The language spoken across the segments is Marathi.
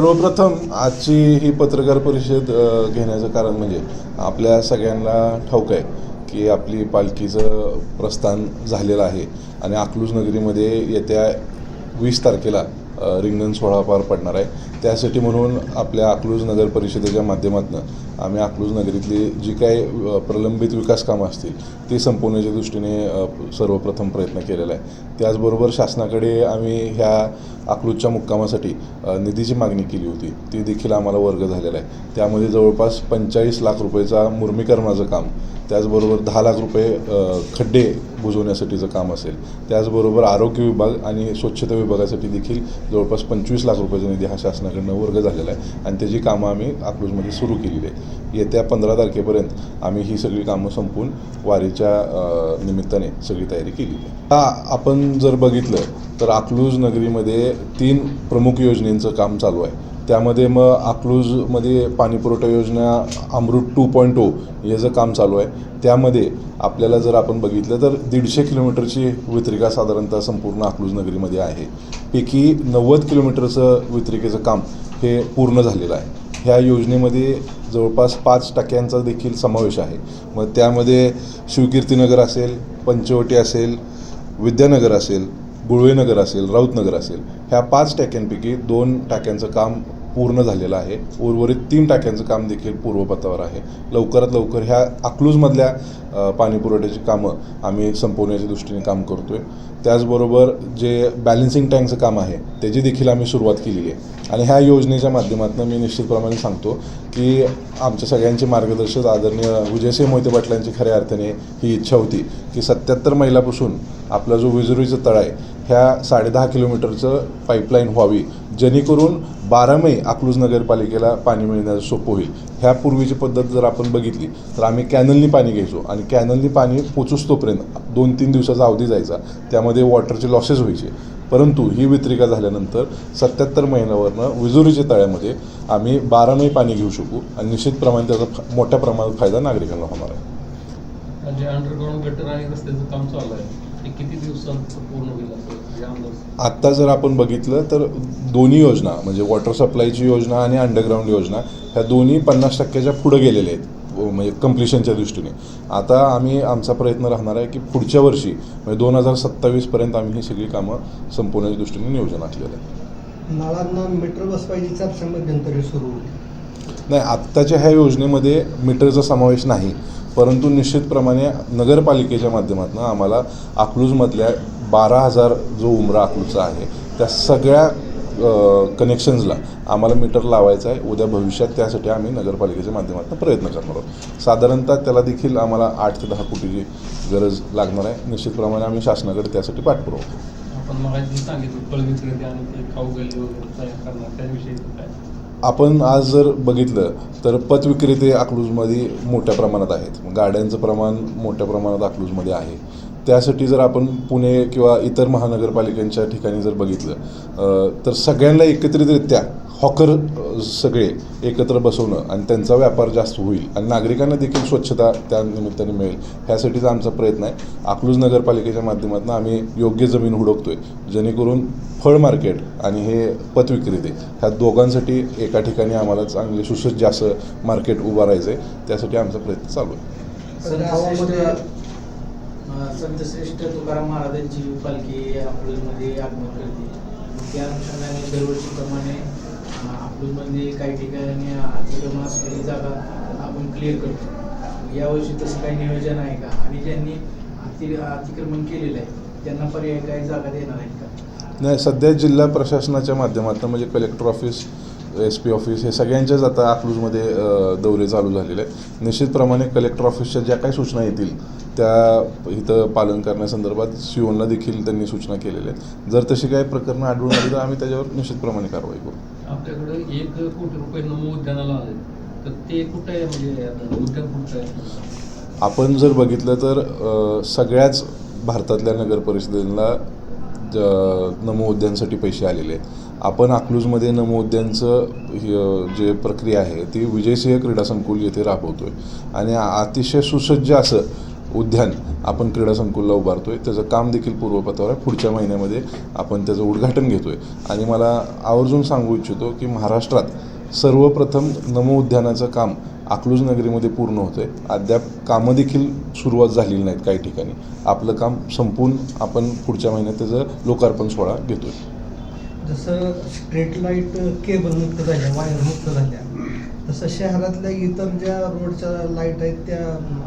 सर्वप्रथम आजची ही पत्रकार परिषद घेण्याचं कारण म्हणजे आपल्या सगळ्यांना ठाऊक आहे की आपली पालखीचं प्रस्थान झालेलं आहे आणि अकलूज नगरीमध्ये येत्या 20 तारखेला रिंगण सोहळा पार पडणार आहे. त्यासाठी म्हणून आपल्या अकलूज नगर परिषदेच्या माध्यमातून आम्ही अकलूज नगरीतली जी काही प्रलंबित विकास कामं असतील ती संपवण्याच्या दृष्टीने सर्वप्रथम प्रयत्न केलेला आहे. त्याचबरोबर शासनाकडे आम्ही ह्या अकलूजच्या मुक्कामासाठी निधीची मागणी केली होती, ती देखील आम्हाला वर्ग झालेला आहे. त्यामध्ये जवळपास 45 लाख रुपयेचा मुर्मीकरणाचं काम, त्याचबरोबर 10 लाख रुपये खड्डे बुजवण्यासाठीचं काम असेल, त्याचबरोबर आरोग्य विभाग आणि स्वच्छता विभागासाठी देखील जवळपास 25 लाख रुपयाचा निधी हा शासनाकडनं वर्ग झालेला आहे आणि त्याची कामं आम्ही अकलूजमध्ये सुरू केलेली आहे. येत्या 15 तारखेपर्यंत आम्ही ही सगळी कामं संपवून वारीच्या निमित्ताने सगळी तयारी केली आहे. आपण जर बघितलं तर अकलूज नगरीमध्ये 3 प्रमुख योजनेचं काम चालू आहे. त्यामध्ये मग अकलूजमध्ये पाणीपुरवठा योजना अमृत 2.0 याचं काम चालू आहे. त्यामध्ये आपल्याला जर आपण बघितलं तर 150 किलोमीटरची वितरिका साधारणतः संपूर्ण अकलूज नगरीमध्ये आहे. पैकी 90 किलोमीटरचं वितरिकेचं काम हे पूर्ण झालेलं आहे. ह्या योजनेमध्ये जवळपास 5% देखील समावेश आहे. मग त्यामध्ये शिवकीर्तीनगर असेल, पंचवटी असेल, विद्यानगर असेल, गुळवेनगर असेल, राऊतनगर असेल, ह्या 5 टाक्यांपैकी 2 टाक्यांचं काम पूर्ण झालेलं आहे. उर्वरित 3 टाक्यांचं काम देखील पूर्वपथावर आहे. लवकरात लवकर ह्या अकलूजमधल्या पाणीपुरवठ्याची कामं आम्ही संपवण्याच्या दृष्टीने काम करतो आहे. त्याचबरोबर जे बॅलन्सिंग टँकचं काम आहे त्याची देखील आम्ही सुरुवात केलेली आहे. आणि ह्या योजनेच्या माध्यमातून मी निश्चितप्रमाणे सांगतो की आमच्या सगळ्यांचे मार्गदर्शक आदरणीय विजयसिंह मोहिते पाटलांची खऱ्या अर्थाने ही इच्छा होती की 77 मैलापासून आपला जो विजुरीचं तळ आहे ह्या 10.5 किलोमीटरचं पाईपलाईन व्हावी, जेणेकरून 12 मै अकलूज नगरपालिकेला पाणी मिळण्याचं सोपं होईल. ह्यापूर्वीची पद्धत जर आपण बघितली तर आम्ही कॅनलनी पाणी घ्यायचो आणि कॅनलनी पाणी पोचूस तोपर्यंत 2-3 दिवसाचा अवधी जायचा, त्यामध्ये वॉटरचे लॉसेस व्हायचे. परंतु ही वितरिका झाल्यानंतर 77 महिन्यावरनं विजुरीच्या तळ्यामध्ये आम्ही 12 मै पाणी घेऊ शकू आणि निश्चितप्रमाणे त्याचा मोठ्या प्रमाणात फायदा नागरिकांना होणार आहे. म्हणजे अंडरग्राऊंड गटर आणि रस्त्याचं काम चालू आहे, ते किती दिवसांत पूर्ण होईल असं अंदाज? आत्ता जर आपण बघितलं तर दोन्ही योजना म्हणजे वॉटर सप्लायची योजना आणि अंडरग्राऊंड योजना ह्या दोन्ही 50%च्या पुढे गेलेल्या आहेत म्हणजे कम्प्लिशनच्या दृष्टीने. आता आमचा प्रयत्न राहणार आहे की पुढच्या वर्षी म्हणजे 2027पर्यंत आम्ही ही सगळी कामं संपवण्याच्या दृष्टीने नियोजन आखलेलं आहे. नाळांना मीटर बसवायची चर्चा मध्यंतरी सुरू होती. नाही, आत्ताच्या ह्या योजनेमध्ये मीटरचा समावेश नाही, परंतु निश्चितप्रमाणे नगरपालिकेच्या माध्यमातून आम्हाला अकलूजमधल्या 12,000 जो उमरा अकलूजचा आहे त्या सगळ्या कनेक्शन्सला आम्हाला मीटर लावायचं आहे उद्या भविष्यात. त्यासाठी आम्ही नगरपालिकेच्या माध्यमातून प्रयत्न करणार आहोत. साधारणतः त्याला देखील आम्हाला 8 ते 10 कोटीची गरज लागणार आहे. निश्चितप्रमाणे आम्ही शासनाकडे त्यासाठी पाठपुरावा करू. आपण मगाशी सांगितलं फळ विक्रेते आणि ते खाऊ गल्ली वगैरे तयार करणार, त्याविषयी काय? आपण आज जर बघितलं तर पथविक्रेते अकलूजमध्ये मोठ्या प्रमाणात आहेत. गाड्यांचं प्रमाण मोठ्या प्रमाणात अकलूजमध्ये आहे. त्यासाठी जर आपण पुणे किंवा इतर महानगरपालिकांच्या ठिकाणी जर बघितलं तर सगळ्यांना एकत्रितरित्या हॉकर सगळे एकत्र बसवणं आणि त्यांचा व्यापार जास्त होईल आणि नागरिकांना देखील स्वच्छता त्या निमित्ताने मिळेल, ह्यासाठीचा आमचा प्रयत्न आहे. अकलूज नगरपालिकेच्या माध्यमातून आम्ही योग्य जमीन हुडकतो आहे, जेणेकरून फळ मार्केट आणि हे पथविक्रेते ह्या दोघांसाठी एका ठिकाणी आम्हाला चांगले सुसज्ज असं मार्केट उभारायचं आहे. त्यासाठी आमचा प्रयत्न चालू आहे. संतश्रेष्ठ तुकाराम महाराजांची पालखी अकलूजमध्ये आगमन करते. त्या अनुषंगाने दरवर्षीप्रमाणे अकलूजमध्ये काही ठिकाणी अतिक्रमण असलेली जागा आपण क्लिअर करतो. यावर्षी तसं काही नियोजन आहे का? आणि ज्यांनी अतिक्रमण केलेलं आहे त्यांना पर्याय काही जागा देणार आहेत का? नाही, सध्या जिल्हा प्रशासनाच्या माध्यमातून म्हणजे कलेक्टर ऑफिस, SP ऑफिस हे सगळ्यांच्याच आता अकलूजमध्ये दौरे चालू झालेले आहेत. निश्चितप्रमाणे कलेक्टर ऑफिसच्या ज्या काही सूचना येतील त्या इथं पालन करण्यासंदर्भात COना देखील त्यांनी सूचना केलेल्या आहेत. जर तशी काही प्रकरणं आढळून आली तर आम्ही त्याच्यावर निश्चितप्रमाणे कारवाई करू. आपल्याकडे 1 कोटी रुपये नमो उद्यानाला आले, तर ते कुठं आहे? म्हणजे उद्यान कुठं आहे? आपण जर बघितलं तर सगळ्याच भारतातल्या नगर परिषदेला नमो उद्यानसाठी पैसे आलेले आहेत. आपण अकलूजमध्ये नमो उद्यानचं जे प्रक्रिया आहे ती विजयसिंह क्रीडा संकुल येथे राबवतो आहे आणि अतिशय सुसज्ज असं उद्यान आपण क्रीडा संकुलला उभारतो आहे. त्याचं काम देखील पूर्वपथावर आहे. पुढच्या महिन्यामध्ये आपण त्याचं उद्घाटन घेतो आहे. आणि मला आवर्जून सांगू इच्छितो की महाराष्ट्रात सर्वप्रथम नमो उद्यानाचं काम अकलूज नगरीमध्ये पूर्ण होतं आहे. अद्याप कामं देखील सुरुवात झालेली नाहीत काही ठिकाणी. आपलं काम संपून आपण पुढच्या महिन्यात त्याचं लोकार्पण सोहळा घेतो आहे. जसं स्ट्रीट लाईट केबल मुक्त झाल्या, वायर मुक्त झाल्या, तसं शहरातल्या इतर ज्या रोडच्या लाईट आहेत त्या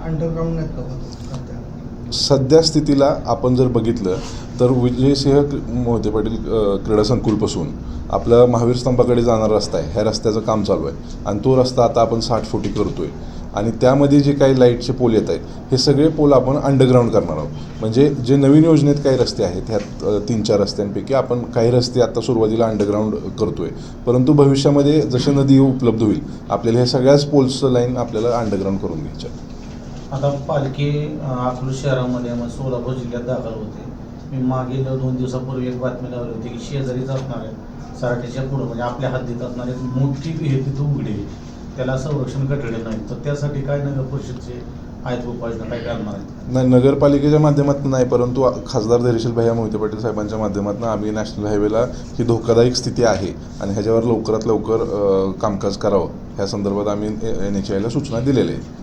अंडरग्राऊंड नाहीत का होत? सध्या स्थितीला आपण जर बघितलं तर विजयसिंह मोहिते पाटील क्रीडा संकुलपासून आपला महावीर स्तंभाकडे जाणारा रस्ता आहे, ह्या रस्त्याचं काम चालू आहे. आणि तो रस्ता आता आपण 60 फुटी करतो आहे. आणि त्यामध्ये जे काही लाईटचे पोल येत आहेत हे सगळे पोल आपण अंडरग्राऊंड करणार आहोत. म्हणजे जे नवीन योजनेत काही रस्ते आहेत ह्यात 3-4 रस्त्यांपैकी आपण काही रस्ते आता सुरुवातीला अंडरग्राऊंड करतो आहे. परंतु भविष्यामध्ये जसे नदी उपलब्ध होईल आपल्याला हे सगळ्याच पोल्सचं लाईन आपल्याला अंडरग्राऊंड करून घ्यायच्या. आता पालखी अकलूज शहरामध्ये मग सोलापूर जिल्ह्यात दाखल होते. मी मागील 2 दिवसापूर्वी एक बातमी लावली होती की शेजारीच असणाऱ्या सराटीच्या पुढं म्हणजे आपल्या हद्दीत असणारी मोठी विहीर तिथं उघडी आहे, त्याला संरक्षण कठडे नाही. तर त्यासाठी काय नगर परिषदचे आहेत उपाययोजना, काय करणार आहेत? नाही, नगरपालिकेच्या माध्यमातून नाही, परंतु खासदार धैर्यशील भैया मोहिते पाटील साहेबांच्या माध्यमातून आम्ही नॅशनल हायवेला ही धोकादायक स्थिती आहे आणि ह्याच्यावर लवकरात लवकर कामकाज करावं ह्या संदर्भात आम्ही NHAIला सूचना दिलेल्या आहेत.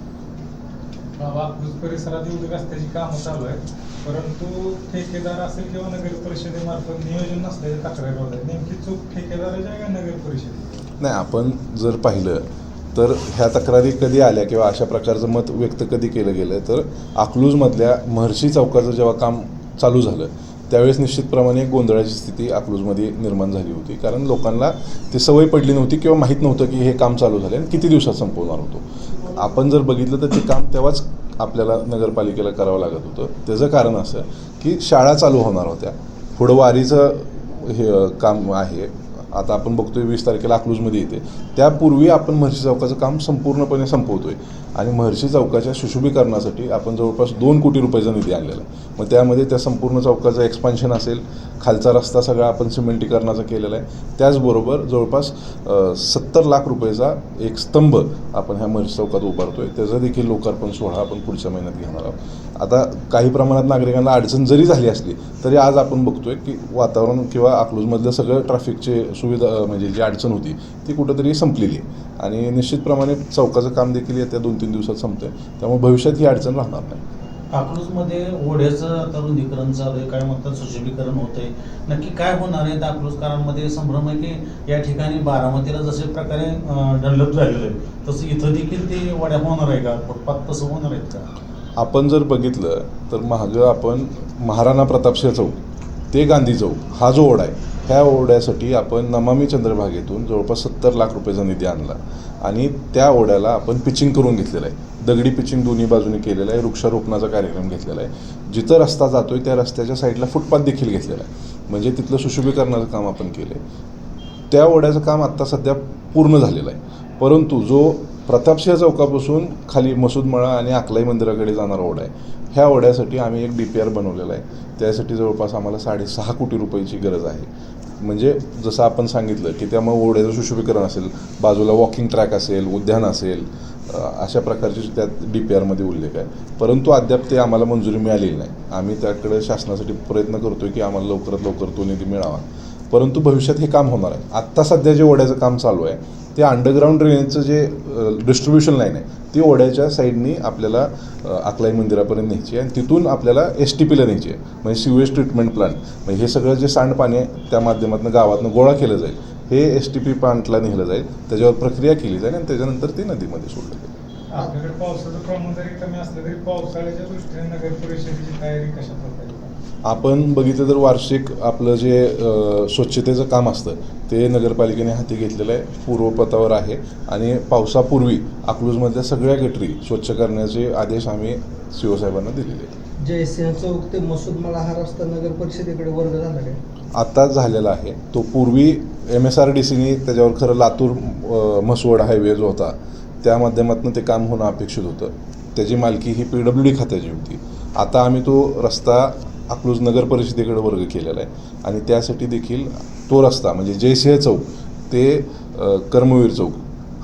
अकलूज परिसरात एवढी रस्त्याची कामं चालू आहेत, परंतु ठेकेदार असेल किंवा नगर परिषदेमार्फत नियोजन नसल्याचे तक्रार होत आहे. नेमकी चूक ठेकेदाराची आहे का नगर परिषदेची? नाही, आपण जर पाहिलं तर ह्या तक्रारी कधी आल्या किंवा अशा प्रकारचं मत व्यक्त कधी केलं गेलं तर अकलूजमधल्या महर्षी चौकाचं जेव्हा काम चालू झालं त्यावेळेस निश्चितप्रमाणे एक गोंधळाची स्थिती अकलूजमध्ये निर्माण झाली होती. कारण लोकांना ती सवय पडली नव्हती किंवा माहीत नव्हतं की हे काम चालू झालं आणि किती दिवसात संपवणार होतो. आपण जर बघितलं तर ते काम तेव्हाच आपल्याला नगरपालिकेला करावं लागत होतं. त्याचं कारण असं की शाळा चालू होणार होत्या, पुढं वारीचं हे काम आहे, आता आपण बघतोय 20 तारखेला अकलूजमध्ये येते, त्यापूर्वी आपण महर्षी चौकाचं काम संपूर्णपणे संपवतोय. आणि महर्षी चौकाच्या सुशोभीकरणासाठी आपण जवळपास 2 कोटी रुपयाचा निधी आणलेला. मग त्यामध्ये त्या संपूर्ण चौकाचं एक्सपान्शन असेल, खालचा रस्ता सगळा आपण सिमेंटीकरणाचा केलेला आहे, त्याचबरोबर जवळपास 70 लाख रुपयाचा एक स्तंभ आपण ह्या महर्षी चौकात उभारतोय. त्याचं देखील लोकार्पण सोहळा आपण पुढच्या महिन्यात घेणार आहोत. आता काही प्रमाणात नागरिकांना अडचण जरी झाली असली तरी आज आपण बघतोय की वातावरण किंवा अकलूजमधलं सगळं ट्रॅफिकचे सुविधा म्हणजे जी अडचण होती ती कुठंतरी संपलेली आहे. आणि निश्चितप्रमाणे चौकाचं काम देखील येत्या 2-3 दिवसात संपतंय, त्यामुळे भविष्यात ही अडचण राहणार नाही. अकलूजमध्ये ओढ्याचं आता रुंदीकरण चालू आहे, काय म्हणतात सुशोभीकरण होतंय, नक्की काय होणार आहे? अकलूजकरांमध्ये संभ्रम आहे की या ठिकाणी बारामतीला जसे प्रकारे डेव्हलप झालेलं आहे तसं इथं देखील ते वड्या होणार आहे का, फुटपाथ तसं होणार आहेत का? आपण जर बघितलं तर मागं आपण महाराणा प्रतापसिंह चौक ते गांधी चौक हा जो ओढा आहे ह्या ओढ्यासाठी आपण नमामी चंद्रभागेतून जवळपास 70 लाख रुपयाचा निधी आणला आणि त्या ओढ्याला आपण पिचिंग करून घेतलेलं आहे. दगडी पिचिंग दोन्ही बाजूने केलेलं आहे. वृक्षारोपणाचा कार्यक्रम घेतलेला आहे. जिथं रस्ता जातोय त्या रस्त्याच्या साईडला फुटपाथ देखील घेतलेला आहे. म्हणजे तिथलं सुशोभीकरणाचं काम आपण केलं आहे. त्या ओढ्याचं काम आत्ता सध्या पूर्ण झालेलं आहे. परंतु जो प्रतापसिंह चौकापासून खाली मसूदमळा आणि अकलाई मंदिराकडे जाणारा ओढा आहे ह्या ओढ्यासाठी आम्ही एक DPR बनवलेला आहे. त्यासाठी जवळपास आम्हाला 6.5 कोटी रुपयाची गरज आहे. म्हणजे जसं आपण सांगितलं की त्यामुळे ओढ्याचं सुशोभीकरण असेल, बाजूला वॉकिंग ट्रॅक असेल, उद्यान असेल, अशा प्रकारचे त्यात DPRमध्ये उल्लेख आहे. परंतु अद्याप ते आम्हाला मंजुरी मिळालेली नाही. आम्ही त्याकडे शासनासाठी प्रयत्न करतो आहे की आम्हाला लवकरात लवकर तो निधी मिळावा. परंतु भविष्यात हे काम होणार आहे. आत्ता सध्या जे ओढ्याचं काम चालू आहे ते अंडरग्राऊंड ड्रेनेजचं जे डिस्ट्रीब्युशन लाईन आहे ती ओढ्याच्या साईडनी आपल्याला अकलाई मंदिरापर्यंत न्यायची आहे आणि तिथून आपल्याला STPला न्यायची आहे, म्हणजे सिवेज ट्रीटमेंट प्लांट. म्हणजे हे सगळं जे सांडपाणी आहे त्या माध्यमातून गावातनं गोळा केलं जाईल, हे STP प्लांटला नेलं जाईल, त्याच्यावर प्रक्रिया केली जाईल आणि त्याच्यानंतर ते नदीमध्ये सोडलं जाईल. आपल्याकडे पावसाचं प्रमाण जरी कमी असलं तरी पावसाळ्याच्या दृष्टीने नगर परिषदेची तयारी कशा प्रकारे? आपण बघितलं तर वार्षिक आपलं जे स्वच्छतेचं काम असतं ते नगरपालिकेने हाती घेतलेलं आहे, पूर्वपथावर आहे. आणि पावसापूर्वी अकलूजमधल्या सगळ्या गटरी स्वच्छ करण्याचे आदेश आम्ही CO साहेबांना दिलेले आहेत. जयसिंह चौक ते मसूदमळा हा रस्ता नगर परिषदेकडे वर्ग झाला काय? आत्ताच झालेला आहे. तो पूर्वी MSRDCने त्याच्यावर खरं लातूर म्हसवड हायवे जो होता त्या माध्यमातून ते काम होणं अपेक्षित होतं. त्याची मालकी ही PWD खात्याची होती. आता आम्ही तो रस्ता अकलूज नगर परिषदेकडे वर्ग केलेला आहे आणि त्यासाठी देखील तो रस्ता म्हणजे जयसिंह चौक ते कर्मवीर चौक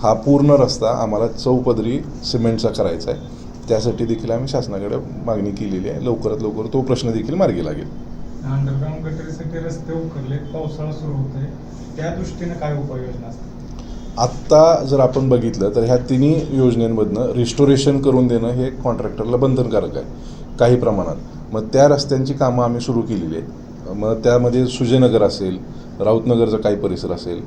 हा पूर्ण रस्ता आम्हाला चौपदरी सिमेंटचा करायचा आहे. त्यासाठी देखील आम्ही शासनाकडे मागणी केलेली आहे. लवकरात लवकर तो प्रश्न देखील मार्गी लागेल. अंडरग्राऊंड गटरीसाठी रस्ते उकरले, पावसाळा सुरू होतोय, त्या दृष्टीने काय उपाययोजना असतात? आत्ता जर आपण बघितलं तर ह्या तिन्ही योजनेमधनं रिस्टोरेशन करून देणं हे कॉन्ट्रॅक्टरला बंधनकारक आहे काही प्रमाणात. मग त्या रस्त्यांची कामं आम्ही सुरू केलेली आहेत. मग त्यामध्ये सुजयनगर असेल, राऊतनगरचा काही परिसर असेल,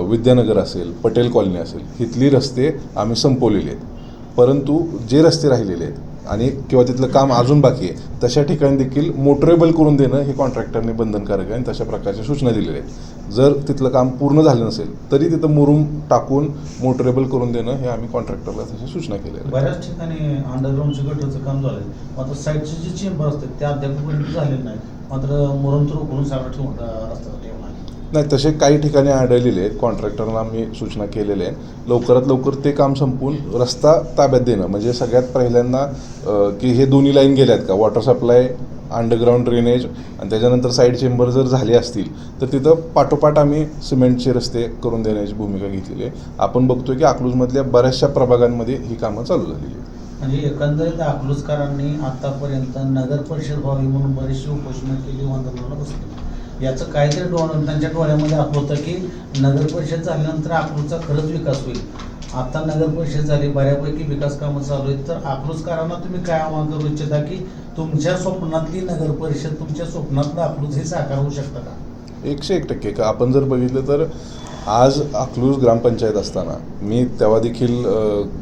विद्यानगर असेल, पटेल कॉलनी असेल, इथली रस्ते आम्ही संपवलेले आहेत. परंतु जे रस्ते राहिलेले आहेत आणि किंवा तिथलं काम अजून बाकी आहे तशा ठिकाणी देखील मोटरेबल करून देणं हे कॉन्ट्रॅक्टरने बंधनकारक आहे आणि तशा प्रकारच्या सूचना दिलेल्या आहेत. जर तिथलं काम पूर्ण झालं नसेल तरी तिथं मुरुम टाकून मोटरेबल करून देणं हे आम्ही कॉन्ट्रॅक्टरला तशा सूचना केलेल्या आहेत. बऱ्याच ठिकाणी अंडरग्राऊंडच्या गटरचं काम झालंय, मात्र साईडचे जे चेंबर असतात त्या अद्यापपर्यंत झालेले नाही. मात्र मुरुम तर उकरून सगळं ठेवून रस्ता ठेवून नाही, तसे काही ठिकाणी आढळलेले आहेत. कॉन्ट्रॅक्टरला आम्ही सूचना केलेल्या आहेत लवकरात लवकर ते काम संपवून रस्ता ताब्यात देणं. म्हणजे सगळ्यात पहिल्यांदा की हे दोन्ही लाईन गेल्यात का, वॉटर सप्लाय, अंडरग्राऊंड ड्रेनेज आणि त्याच्यानंतर साईड चेंबर जर झाले असतील तर तिथं पाठोपाठ आम्ही सिमेंटचे रस्ते करून देण्याची भूमिका घेतलेली आहे. आपण बघतोय की अकलूजमधल्या बऱ्याचशा प्रभागांमध्ये ही कामं चालू झालेली आहेत. म्हणजे एकंदरीत अकलूजकरांनी आतापर्यंत नगर परिषद व्हावी म्हणून बरीचशी उपोषणं केली, आंदोलनं बसली. याचं काहीतरी त्यांच्या डोळ्यामध्ये होतं की नगर परिषद झाल्यानंतर अकलूजचा खरंच विकास होईल. आता नगर परिषद झाली, बऱ्यापैकी विकास कामं चालू आहेत, तर अकलूजकरांना तुम्ही काय आवाहन करू इच्छिता की तुमच्या स्वप्नातली नगर परिषद, तुमच्या स्वप्नातलं अकलूज हे साकार होऊ शकतं का? 101% का आपण जर बघितलं तर आज अकलूज ग्रामपंचायत असताना मी तेव्हा देखील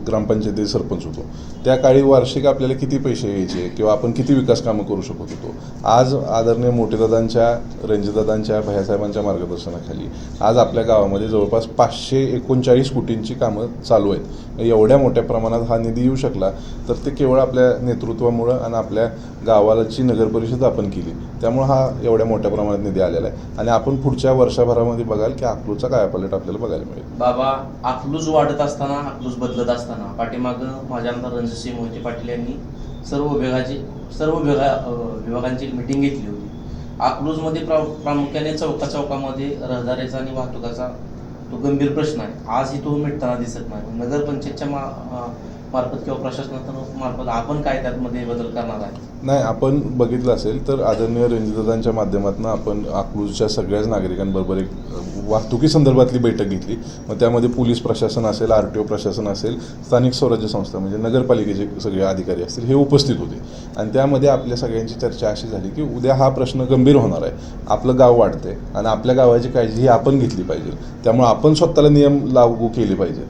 ग्रामपंचायतीचे सरपंच होतो. त्या काळी वार्षिक आपल्याला किती पैसे यायचे किंवा आपण किती विकास कामं करू शकत होतो. आज आदरणीय मोठेदादांच्या, रणजितदादांच्या, भैयासाहेबांच्या मार्गदर्शनाखाली आज आपल्या गावामध्ये जवळपास 539 कोटींची कामं चालू आहेत. एवढ्या मोठ्या प्रमाणात हा निधी येऊ शकला तर ते केवळ आपल्या नेतृत्वामुळं आणि आपल्या गावाची नगर परिषद आपण केली त्यामुळं हा एवढ्या मोठ्या प्रमाणात निधी आलेला आहे. आणि आपण पुढच्या वर्षभरामध्ये बघाल की अकलूजचा कायापालट आपल्याला बघायला मिळेल. बाबा, अकलूज वाढत असताना, अकलूज बदलत असताना पाठीमागं माझ्या आमदार रणजितसिंह मोहिते पाटील यांनी सर्व विभागांची मीटिंग घेतली होती. अकलूजमध्ये प्रामुख्याने चौकामध्ये रहदारीचा आणि वाहतुकाचा तो गंभीर प्रश्न आहे. आजही तो मिटताना दिसत नाही. नगरपंचायतच्या मार्फत किंवा प्रशासनामार्फत आपण काय त्यामध्ये बदल करणार आहे? नाही, आपण बघितलं असेल तर आदरणीय रणजितदादांच्या माध्यमातून आपण अकलूजच्या सगळ्याच नागरिकांबरोबर एक वाहतुकी संदर्भातली बैठक घेतली. मग त्यामध्ये पोलीस प्रशासन असेल, RTO प्रशासन असेल, स्थानिक स्वराज्य संस्था म्हणजे नगरपालिकेचे सगळे अधिकारी असतील हे उपस्थित होते. आणि त्यामध्ये आपल्या सगळ्यांची चर्चा अशी झाली की उद्या हा प्रश्न गंभीर होणार आहे. आपलं गाव वाढतंय आणि आपल्या गावाची काळजी ही आपण घेतली पाहिजे. त्यामुळे आपण स्वतःला नियम लागू केले पाहिजे.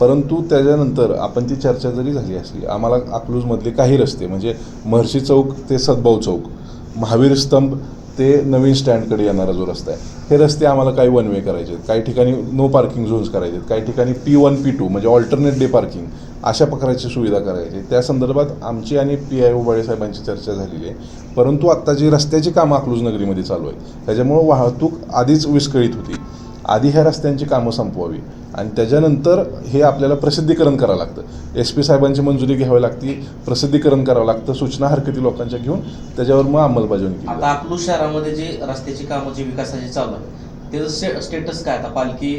परंतु त्याच्यानंतर आपण ती चर्चा जरी झाली असली, आम्हाला अकलूजमधले काही रस्ते म्हणजे महर्षी चौक ते सद्भाव चौक, महावीर स्तंभ ते नवीन स्टँडकडे येणारा जो रस्ता आहे, हे रस्ते आम्हाला काही वन वे करायचे आहेत, काही ठिकाणी नो पार्किंग झोन्स करायचे आहेत, काही ठिकाणी P1 P2 म्हणजे ऑल्टरनेट डे पार्किंग अशा प्रकारची सुविधा करायची. त्या संदर्भात आमची आणि PI उबाळे साहेबांची चर्चा झालेली आहे. परंतु आत्ता जी रस्त्याची कामं अकलूज नगरीमध्ये चालू आहेत त्याच्यामुळं वाहतूक आधीच विस्कळीत होती. आधी ह्या रस्त्यांची कामं संपवावी आणि त्याच्यानंतर हे आपल्याला प्रसिद्धीकरण करावं लागतं. SP साहेबांची मंजुरी घ्यावी लागते, प्रसिद्धीकरण करावं लागतं, सूचना हरकती लोकांच्या घेऊन त्याच्यावर मग अंमलबजावणी केली. आता अकलूज शहरामध्ये जे रस्त्याची कामं जी विकासाची चालू आहे त्याचं स्टेटस काय? आता पालखी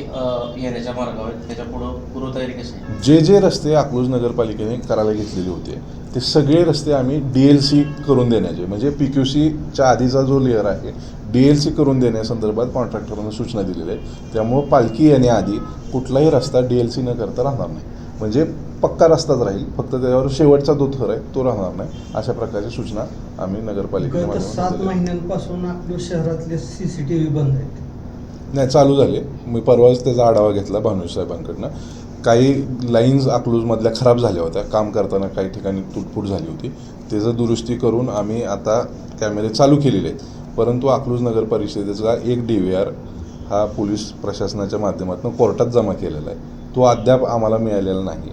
येण्याच्या मार्गावर त्याच्या पुढं पूर्वतयारी कशी आहे? जे रस्ते अकलूज नगरपालिकेने करायला घेतलेले होते ते सगळे रस्ते आम्ही DLC करून देण्याचे म्हणजे PQCच्या आधीचा जो लेअर आहे DLC करून देण्यासंदर्भात कॉन्ट्रॅक्टरांना सूचना दिलेल्या आहेत. त्यामुळं पालखी येण्याआधी कुठलाही रस्ता DLC न करता राहणार नाही. म्हणजे पक्का रस्ताच राहील, फक्त त्याच्यावर शेवटचा जो थर आहे तो राहणार नाही. अशा प्रकारची सूचना आम्ही नगरपालिकेच्या गत 7 महिन्यांपासून अकलूज शहरातले CCTV बंद आहेत. नाही, चालू झाले. मी परवाच त्याचा आढावा घेतला भानुश साहेबांकडनं. काही लाईन्स अकलूजमधल्या खराब झाल्या होत्या, काम करताना काही ठिकाणी तुटफूट झाली होती. त्याचं दुरुस्ती करून आम्ही आता कॅमेरे चालू केलेले आहेत. परंतु अकलूज नगर परिषदेचा एक DVR हा पोलीस प्रशासनाच्या माध्यमातून कोर्टात जमा केलेला आहे. तो अद्याप आम्हाला मिळालेला नाही.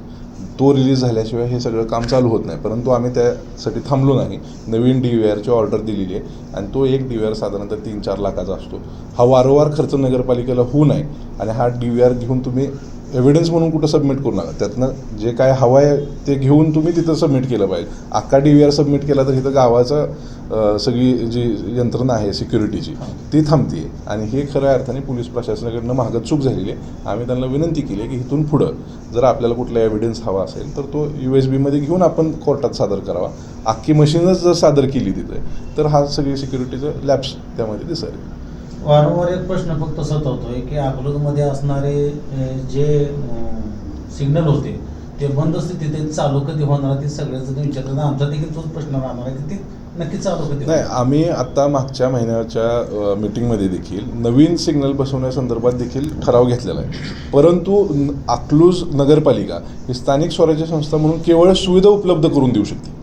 तो रिलीज झाल्याशिवाय हे सगळं काम चालू होत नाही. परंतु आम्ही त्यासाठी थांबलो नाही. नवीन DVRची ऑर्डर दिलेली आहे आणि तो एक DVR साधारणतः 3-4 लाखाचा असतो. हा वारंवार खर्च नगरपालिकेला होऊ नये आणि हा DVR घेऊन तुम्ही एव्हिडन्स म्हणून कुठं सबमिट करू नका. त्यातनं जे काय हवं आहे ते घेऊन तुम्ही तिथं सबमिट केलं पाहिजे. अख्खा DVR सबमिट केला तर इथं गावाचं सगळी जी यंत्रणा आहे सिक्युरिटीची ती थांबते आणि हे खऱ्या अर्थाने पोलीस प्रशासनाकडनं मागं चूक झालेली आहे. आम्ही त्यांना विनंती केली आहे की इथून पुढं जर आपल्याला कुठला एव्हिडन्स हवा असेल तर तो USB घेऊन आपण कोर्टात सादर करावा. अख्खी मशीनच जर सादर केली तिथे तर हा सगळी सिक्युरिटीचं लॅप्स त्यामध्ये दिसेल. वारंवार एक प्रश्न फक्त सतवतोय की अकलूजमध्ये असणारे जे सिग्नल होते ते बंद स्थितीत आहेत, चालू कधी होणार ते सगळ्याच विचारतात. आमचा देखील तोच प्रश्न राहणार आहे की ते नक्की चालू कधी नाही, आम्ही आत्ता मागच्या महिन्याच्या मीटिंगमध्ये देखील नवीन सिग्नल बसवण्यासंदर्भात देखील ठराव घेतलेला आहे. परंतु अकलूज नगरपालिका ही स्थानिक स्वराज्य संस्था म्हणून केवळ सुविधा उपलब्ध करून देऊ शकते.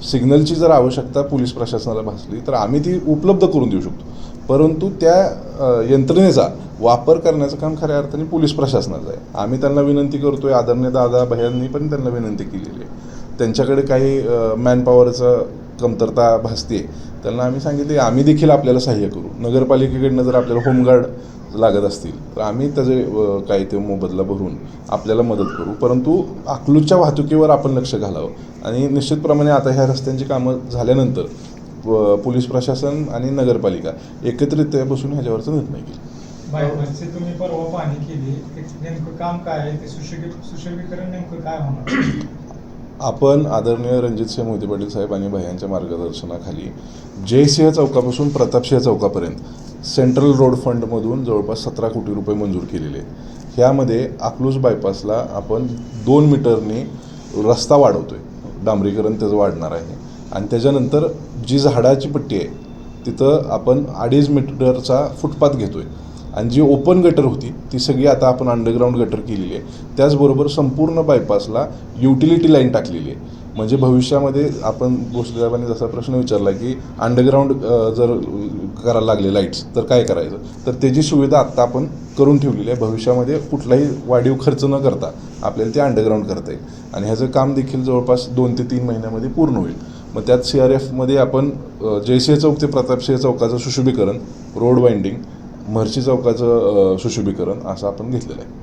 सिग्नलची जर आवश्यकता पोलीस प्रशासनाला भासली तर आम्ही ती उपलब्ध करून देऊ शकतो. परंतु त्या यंत्रणेचा वापर करण्याचं काम खऱ्या अर्थाने पोलीस प्रशासनाचं आहे. आम्ही त्यांना विनंती करतोय, आदरणीय दादा भयांनी पण त्यांना विनंती केलेली आहे. त्यांच्याकडे काही मॅनपॉवरचं कमतरता भासते, त्यांना आम्ही सांगितले आम्ही देखील आपल्याला सहाय्य करू. नगरपालिकेकडनं जर आपल्याला होमगार्ड लागत असतील तर आम्ही त्याचे काही ते मोबदला भरून आपल्याला मदत करू. परंतु अकलूजच्या वाहतुकीवर आपण लक्ष घालावं आणि निश्चितप्रमाणे आता ह्या रस्त्यांची कामं झाल्यानंतर पोलीस प्रशासन आणि नगरपालिका एकत्रितरित्या बसून ह्याच्यावरचा निर्णय घेईल. बायपासची तुम्ही परवा पाहणी केली, नेमकं काम काय आहे ते सुशोभीकरण नेमकं काय होणार? आपण आदरणीय रणजितसिंह मोहिते पाटील साहेब आणि भैयांच्या मार्गदर्शनाखाली जयसिंह चौकापासून प्रतापसिंह चौकापर्यंत सेंट्रल रोड फंडमधून जवळपास 17 कोटी रुपये मंजूर केलेले. ह्यामध्ये अकलूज बायपासला आपण 2 मीटरनी रस्ता वाढवतोय, डांबरीकरण त्याचं वाढणार आहे. आणि त्याच्यानंतर जी झाडाची पट्टी आहे तिथं आपण 2.5 मीटरचा फुटपाथ घेतोय आणि जी ओपन गटर होती ती सगळी आता आपण अंडरग्राऊंड गटर केलेली आहे. त्याचबरोबर संपूर्ण बायपासला युटिलिटी लाईन टाकलेली आहे. म्हणजे भविष्यामध्ये आपण भोसले साहेबांनी जसा प्रश्न विचारला की अंडरग्राऊंड जर करायला लागले लाईट्स तर काय करायचं, तर त्याची सुविधा आत्ता आपण करून ठेवलेली आहे. भविष्यामध्ये कुठलाही वाढीव खर्च न करता आपल्याला ते अंडरग्राऊंड करता येईल आणि ह्याचं काम देखील जवळपास 2 ते 3 महिन्यामध्ये पूर्ण होईल. मग त्यात CRFमध्ये आपण जयसिंह चौक ते प्रतापसिंह चौकाचं सुशोभीकरण, रोड वाइंडिंग, महर्षी चौकाचं सुशोभीकरण असं आपण घेतलेलं आहे.